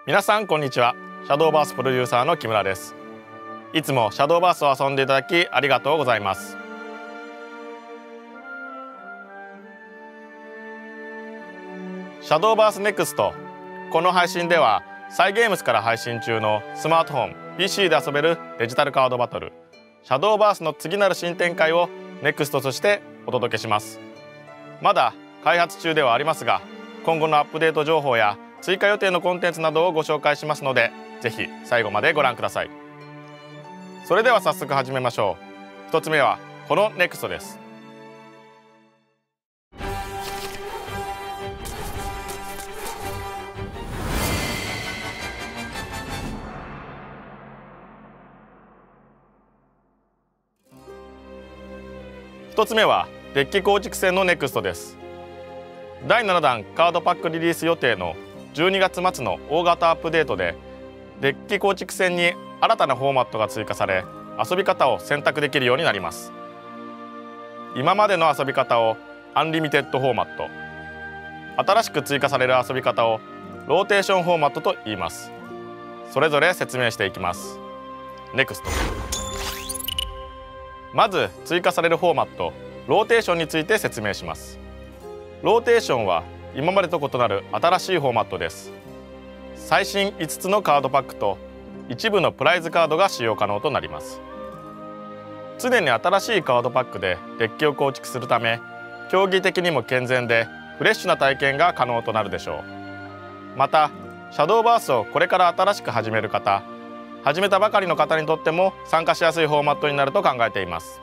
皆さんこんにちは。シャドーバースプロデューサーの木村です。いつもシャドーバースを遊んでいただきありがとうございます。シャドーバースネクスト、この配信ではサイゲームスから配信中のスマートフォン PC で遊べるデジタルカードバトルシャドーバースの次なる新展開をネクストとしてお届けします。まだ開発中ではありますが、今後のアップデート情報や追加予定のコンテンツなどをご紹介しますので、ぜひ最後までご覧ください。それでは早速始めましょう。1つ目はこのネクストです。1つ目はデッキ構築戦のネクストです。第7弾カードパックリリース予定の12月末の大型アップデートで、デッキ構築戦に新たなフォーマットが追加され、遊び方を選択できるようになります。今までの遊び方をアンリミテッドフォーマット、新しく追加される遊び方をローテーションフォーマットと言います。それぞれ説明していきます。ネクスト。まず追加されるフォーマットローテーションについて説明します。ローテーションは今までと異なる新しいフォーマットです。最新5つのカードパックと一部のプライズカードが使用可能となります。常に新しいカードパックでデッキを構築するため、競技的にも健全でフレッシュな体験が可能となるでしょう。またシャドーバースをこれから新しく始める方、始めたばかりの方にとっても参加しやすいフォーマットになると考えています。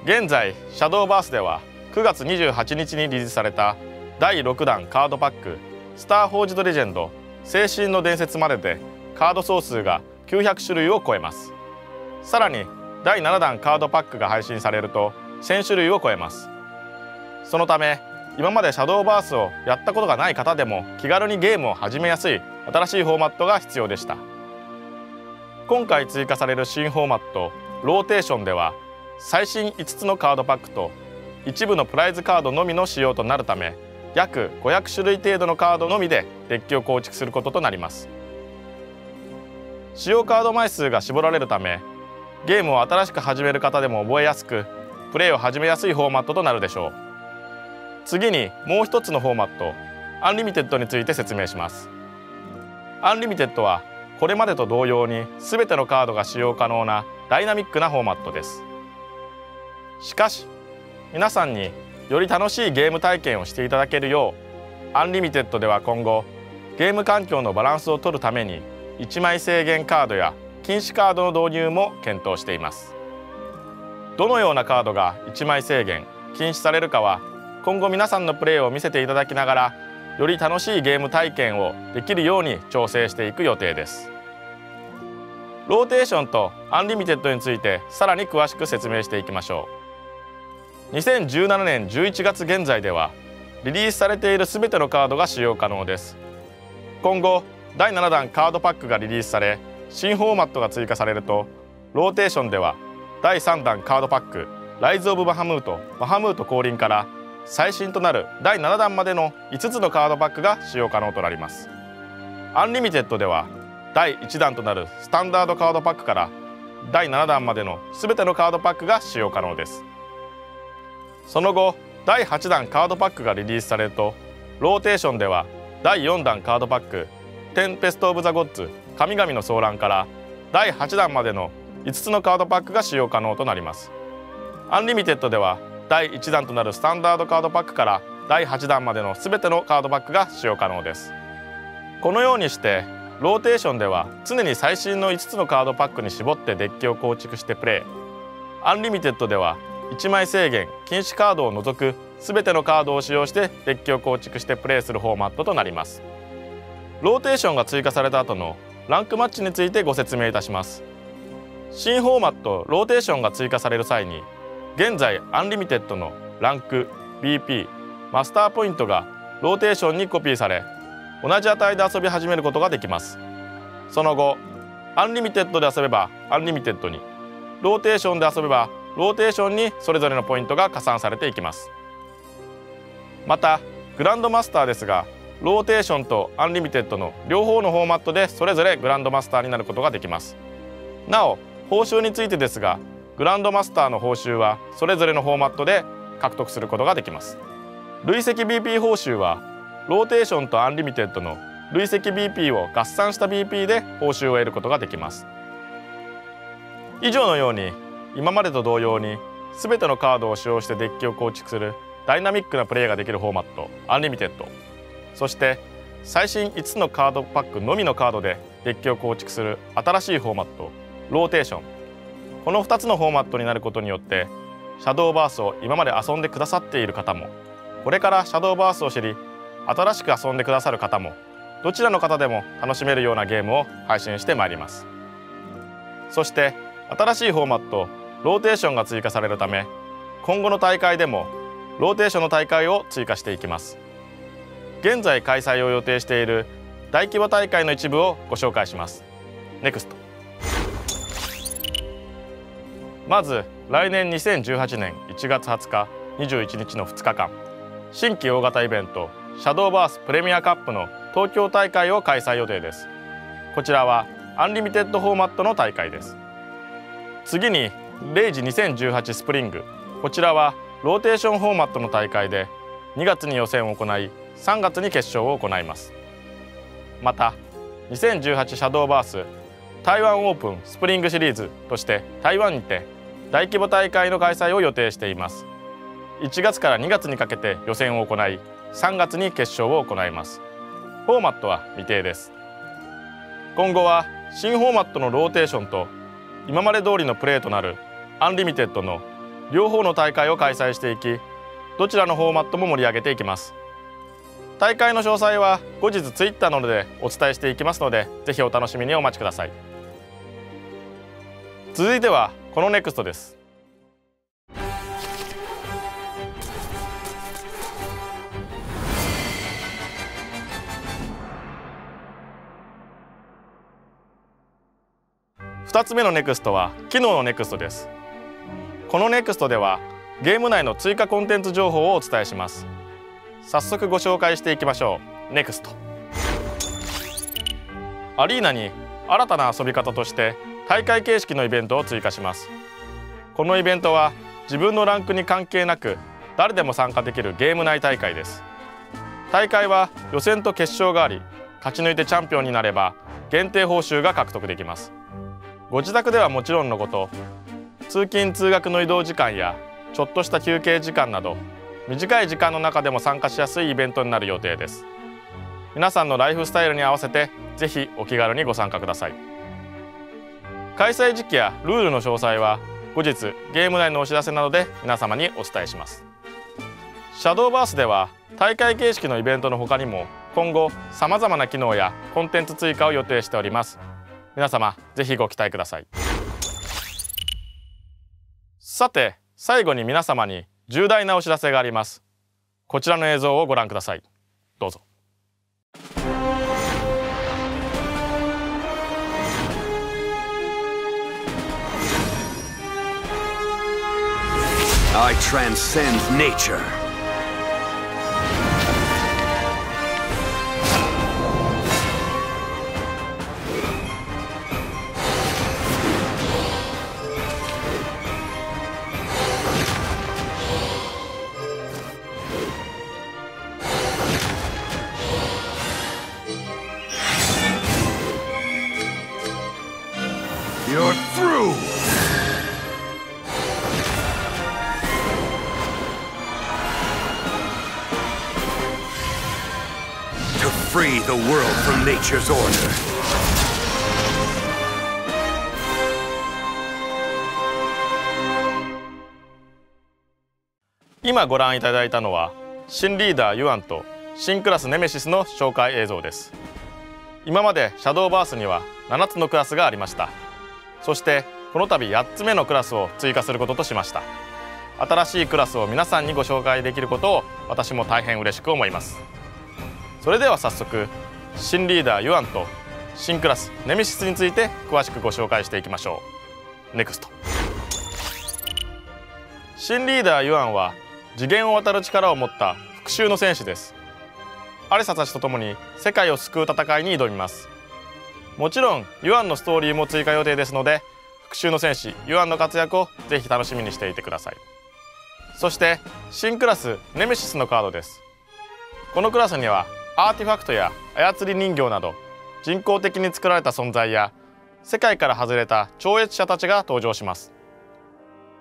現在シャドーバースでは9月28日にリリースされた第6弾カードパックスター・フォージド・レジェンド精神の伝説まででカード総数が900種類を超えます。さらに第7弾カードパックが配信されると1000種類を超えます。そのため今までシャドーバースをやったことがない方でも気軽にゲームを始めやすい新しいフォーマットが必要でした。今回追加される新フォーマットローテーションでは、最新5つのカードパックと一部のプライズカードのみの使用となるため、約500種類程度のカードのみでデッキを構築することとなります。使用カード枚数が絞られるため、ゲームを新しく始める方でも覚えやすく、プレイを始めやすいフォーマットとなるでしょう。次にもう一つのフォーマットアンリミテッドについて説明します。アンリミテッドはこれまでと同様に全てのカードが使用可能なダイナミックなフォーマットです。しかし皆さんにより楽しいゲーム体験をしていただけるよう、アンリミテッドでは今後ゲーム環境のバランスを取るために1枚制限カードや禁止カードの導入も検討しています。どのようなカードが1枚制限禁止されるかは今後皆さんのプレイを見せていただきながら、より楽しいゲーム体験をできるように調整していく予定です。ローテーションとアンリミテッドについてさらに詳しく説明していきましょう。2017年11月現在ではリリースされているすべてのカードが使用可能です。今後第7弾カードパックがリリースされ、新フォーマットが追加されると、ローテーションでは第3弾カードパックライズ・オブ・バハムート降臨から最新となる第7弾までの5つのカードパックが使用可能となります。アンリミテッドでは第1弾となるスタンダードカードパックから第7弾までのすべてのカードパックが使用可能です。その後第8弾カードパックがリリースされると、ローテーションでは第4弾カードパックテンペスト・オブ・ザ・ゴッズ神々の騒乱から第8弾までの5つのカードパックが使用可能となります。アンリミテッドでは第1弾となるスタンダードカードパックから第8弾までのすべてのカードパックが使用可能です。このようにしてローテーションでは常に最新の5つのカードパックに絞ってデッキを構築してプレイ、アンリミテッドでは1枚制限禁止カードを除くすべてのカードを使用してデッキを構築してプレイするフォーマットとなります。ローテーションが追加された後のランクマッチについてご説明いたします。新フォーマットローテーションが追加される際に、現在アンリミテッドのランク BP マスターポイントがローテーションにコピーされ、同じ値で遊び始めることができます。その後アンリミテッドで遊べばアンリミテッドに、ローテーションで遊べばローテーションにそれぞれのポイントが加算されていきます。またグランドマスターですが、ローテーションとアンリミテッドの両方のフォーマットでそれぞれグランドマスターになることができます。なお報酬についてですが、グランドマスターの報酬はそれぞれのフォーマットで獲得することができます。累積 BP 報酬はローテーションとアンリミテッドの累積 BP を合算した BP で報酬を得ることができます。以上のように今までと同様に全てのカードを使用してデッキを構築するダイナミックなプレイができるフォーマットアンリミテッド、そして最新5つのカードパックのみのカードでデッキを構築する新しいフォーマットローテーション、この2つのフォーマットになることによってシャドーバースを今まで遊んでくださっている方も、これからシャドーバースを知り新しく遊んでくださる方も、どちらの方でも楽しめるようなゲームを配信してまいります。そして新しいフォーマットローテーションが追加されるため、今後の大会でもローテーションの大会を追加していきます。現在開催を予定している大規模大会の一部をご紹介します。NEXT。まず来年2018年1月20日21日の2日間、新規大型イベントシャドーバースプレミアカップの東京大会を開催予定です。こちらはアンリミテッドフォーマットの大会です。次にレイジ2018スプリング、こちらはローテーションフォーマットの大会で2月に予選を行い3月に決勝を行います。また2018シャドーバース台湾オープンスプリングシリーズとして台湾にて大規模大会の開催を予定しています。1月から2月にかけて予選を行い3月に決勝を行います。フォーマットは未定です。今後は新フォーマットのローテーションと今まで通りのプレーとなるアンリミテッドの両方の大会を開催していき、どちらのフォーマットも盛り上げていきます。大会の詳細は後日ツイッターなどでお伝えしていきますので、ぜひお楽しみにお待ちください。続いてはこのNEXTです。2つ目のNEXTは機能のNEXTです。このNEXTではゲーム内の追加コンテンツ情報をお伝えします。早速ご紹介していきましょう。NEXT。アリーナに新たな遊び方として大会形式のイベントを追加します。このイベントは自分のランクに関係なく誰でも参加できるゲーム内大会です。大会は予選と決勝があり、勝ち抜いてチャンピオンになれば限定報酬が獲得できます。ご自宅ではもちろんのこと、通勤通学の移動時間やちょっとした休憩時間など短い時間の中でも参加しやすいイベントになる予定です。皆さんのライフスタイルに合わせてぜひお気軽にご参加ください。開催時期やルールの詳細は後日ゲーム内のお知らせなどで皆様にお伝えします。シャドーバースでは大会形式のイベントの他にも今後さまざまな機能やコンテンツ追加を予定しております。皆様ぜひご期待ください。さて最後に皆様に重大なお知らせがあります。こちらの映像をご覧ください。どうぞ。I transcend nature. You're through! To free the world from nature's order. 今ご覧いただいたのは新リーダーユアンと新クラスネメシスの紹介映像です。今までシャドーバースには7つのクラスがありました。そしてこの度8つ目のクラスを追加することとしました。新しいクラスを皆さんにご紹介できることを私も大変嬉しく思います。それでは早速新リーダーユアンと新クラスネメシスについて詳しくご紹介していきましょう。NEXT。新リーダーユアンは次元を渡る力を持った復讐の戦士です。アリサたちと共に世界を救う戦いに挑みます。もちろんユアンのストーリーも追加予定ですので、復讐の戦士ユアンの活躍をぜひ楽しみにしていてください。そして新クラスネメシスのカードです。このクラスにはアーティファクトや操り人形など人工的に作られた存在や世界から外れた超越者たちが登場します。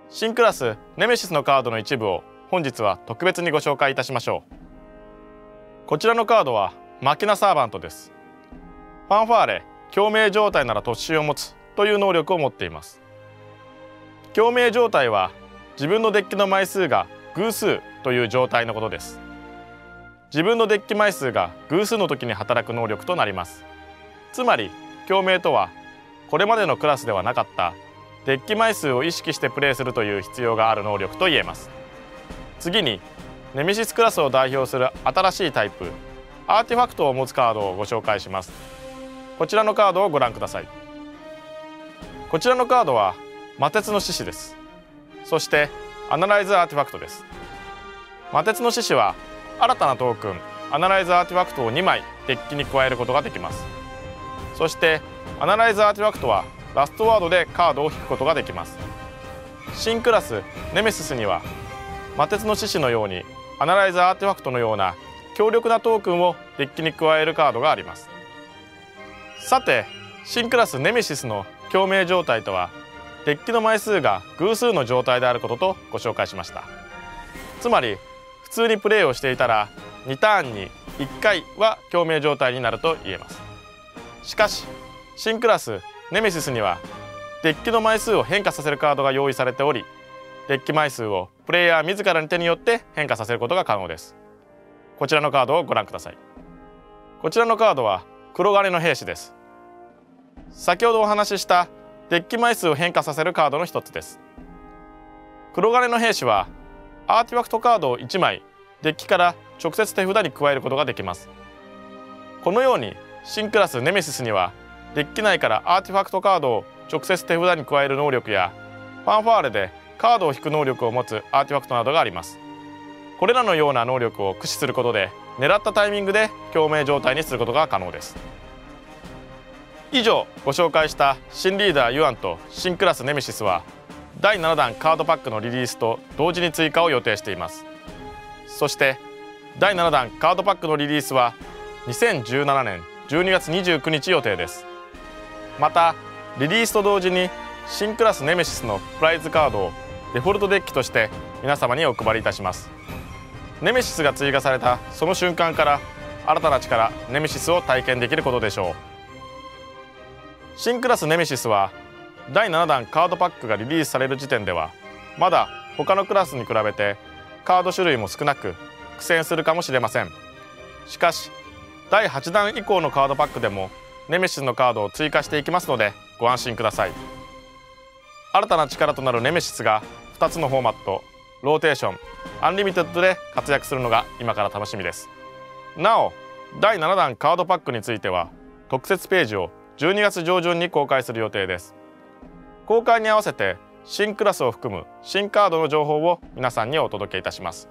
新クラスネメシスのカードの一部を本日は特別にご紹介いたしましょう。こちらのカードはマキナサーバントです。ファンファーレ共鳴状態なら突進を持つという能力を持っています。共鳴状態は自分のデッキの枚数が偶数という状態のことです。自分のデッキ枚数が偶数の時に働く能力となります。つまり共鳴とはこれまでのクラスではなかったデッキ枚数を意識してプレイするという必要がある能力と言えます。次にネメシスクラスを代表する新しいタイプアーティファクトを持つカードをご紹介します。こちらのカードをご覧ください。こちらのカードは魔鉄の獅子です。そしてアナライズアーティファクトです。魔鉄の獅子は新たなトークンアナライズアーティファクトを2枚デッキに加えることができます。そしてアナライズアーティファクトはラストワードでカードを引くことができます。新クラスネメシスには魔鉄の獅子のようにアナライズアーティファクトのような強力なトークンをデッキに加えるカードがあります。さて新クラスネメシスの共鳴状態とはデッキの枚数が偶数の状態であることとご紹介しました。つまり普通にプレイをしていたら2ターンに1回は共鳴状態になると言えます。しかし新クラスネメシスにはデッキの枚数を変化させるカードが用意されており、デッキ枚数をプレイヤー自らの手によって変化させることが可能です。こちらのカードをご覧ください。こちらのカードは黒金の兵士です。先ほどお話ししたデッキ枚数を変化させるカードの一つです。黒金の兵士はアーティファクトカードを1枚デッキから直接手札に加えることができます。このように新クラスネメシスにはデッキ内からアーティファクトカードを直接手札に加える能力やファンファーレでカードを引く能力を持つアーティファクトなどがあります。これらのような能力を駆使することで狙ったタイミングで共鳴状態にすることが可能です。以上ご紹介した新リーダーユアンと新クラスネメシスは第7弾カードパックのリリースと同時に追加を予定しています。そして第7弾カードパックのリリースは2017年12月29日予定です。またリリースと同時に新クラスネメシスのプライズカードをデフォルトデッキとして皆様にお配りいたします。ネメシスが追加されたその瞬間から新たな力ネメシスを体験できることでしょう。新クラスネメシスは第7弾カードパックがリリースされる時点ではまだ他のクラスに比べてカード種類も少なく苦戦するかもしれません。しかし第8弾以降のカードパックでもネメシスのカードを追加していきますのでご安心ください。新たな力となるネメシスが2つのフォーマットローテーションアンリミテッドで活躍するのが今から楽しみです。なお第7弾カードパックについては特設ページを12月上旬に公開する予定です。公開に合わせて新クラスを含む新カードの情報を皆さんにお届けいたします。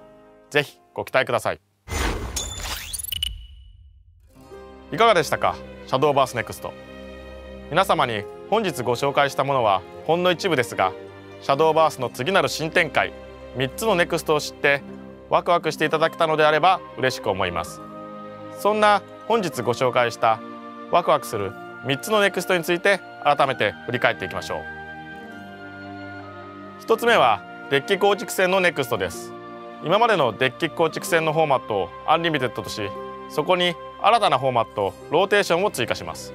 ぜひご期待ください。いかがでしたかシャドーバースネクスト。皆様に本日ご紹介したものはほんの一部ですが、シャドーバースの次なる新展開3つのネクストを知ってワクワクしていただけたのであれば嬉しく思います。そんな本日ご紹介したワクワクする3つのネクストについて改めて振り返っていきましょう。1つ目はデッキ構築戦のネクストです。今までのデッキ構築戦のフォーマットをアンリミテッドとし、そこに新たなフォーマットローテーションを追加します。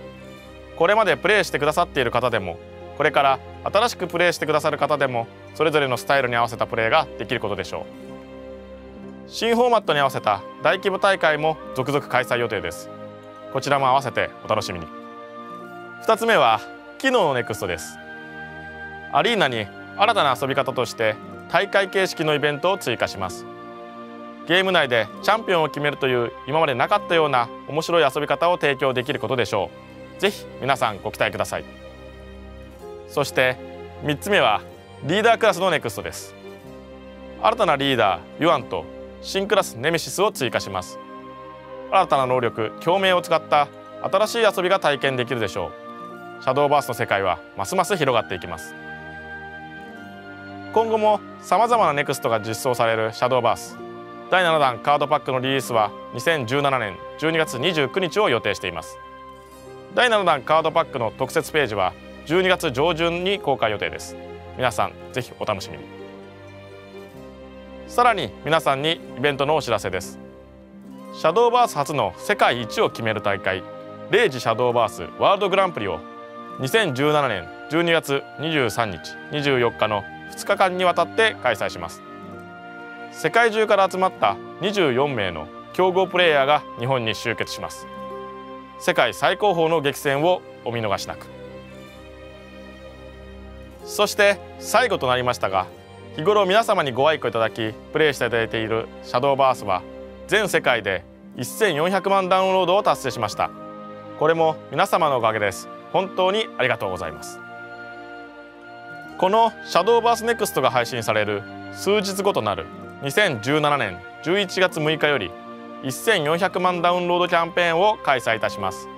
これまでプレイしてくださっている方でもこれから新しくプレイしてくださる方でもそれぞれのスタイルに合わせたプレイができることでしょう。新フォーマットに合わせた大規模大会も続々開催予定です。こちらも合わせてお楽しみに。2つ目は機能のネクストです。アリーナに新たな遊び方として大会形式のイベントを追加します。ゲーム内でチャンピオンを決めるという今までなかったような面白い遊び方を提供できることでしょう。ぜひ皆さんご期待ください。そして3つ目はリーダークラスのネクストです。新たなリーダーユアンと新クラスネメシスを追加します。新たな能力共鳴を使った新しい遊びが体験できるでしょう。シャドーバースの世界はますます広がっていきます。今後もさまざまなネクストが実装されるシャドーバース。第7弾カードパックのリリースは2017年12月29日を予定しています。第7弾カードパックの特設ページは12月上旬に公開予定です。皆さんぜひお楽しみに。さらに皆さんにイベントのお知らせです。シャドーバース初の世界一を決める大会0時シャドーバースワールドグランプリを2017年12月23日24日の2日間にわたって開催します。世界中から集まった24名の強豪プレイヤーが日本に集結します。世界最高峰の激戦をお見逃しなく。そして最後となりましたが、日頃皆様にご愛顧いただきプレイしていただいているシャドーバースは全世界で1400万ダウンロードを達成しました。これも皆様のおかげです。本当にありがとうございます。このシャドーバースネクストが配信される数日後となる2017年11月6日より1400万ダウンロードキャンペーンを開催いたします。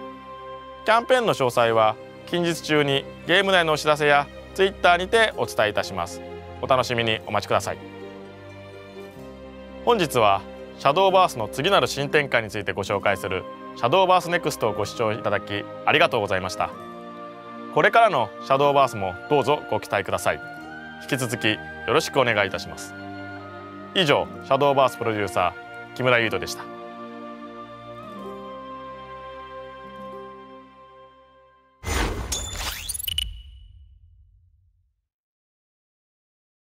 キャンペーンの詳細は近日中にゲーム内のお知らせや Twitter にてお伝えいたします。お楽しみにお待ちください。本日はシャドーバースの次なる新展開についてご紹介するシャドーバースネクストをご視聴いただきありがとうございました。これからのシャドーバースもどうぞご期待ください。引き続きよろしくお願いいたします。以上、シャドーバースプロデューサー木村優斗でした。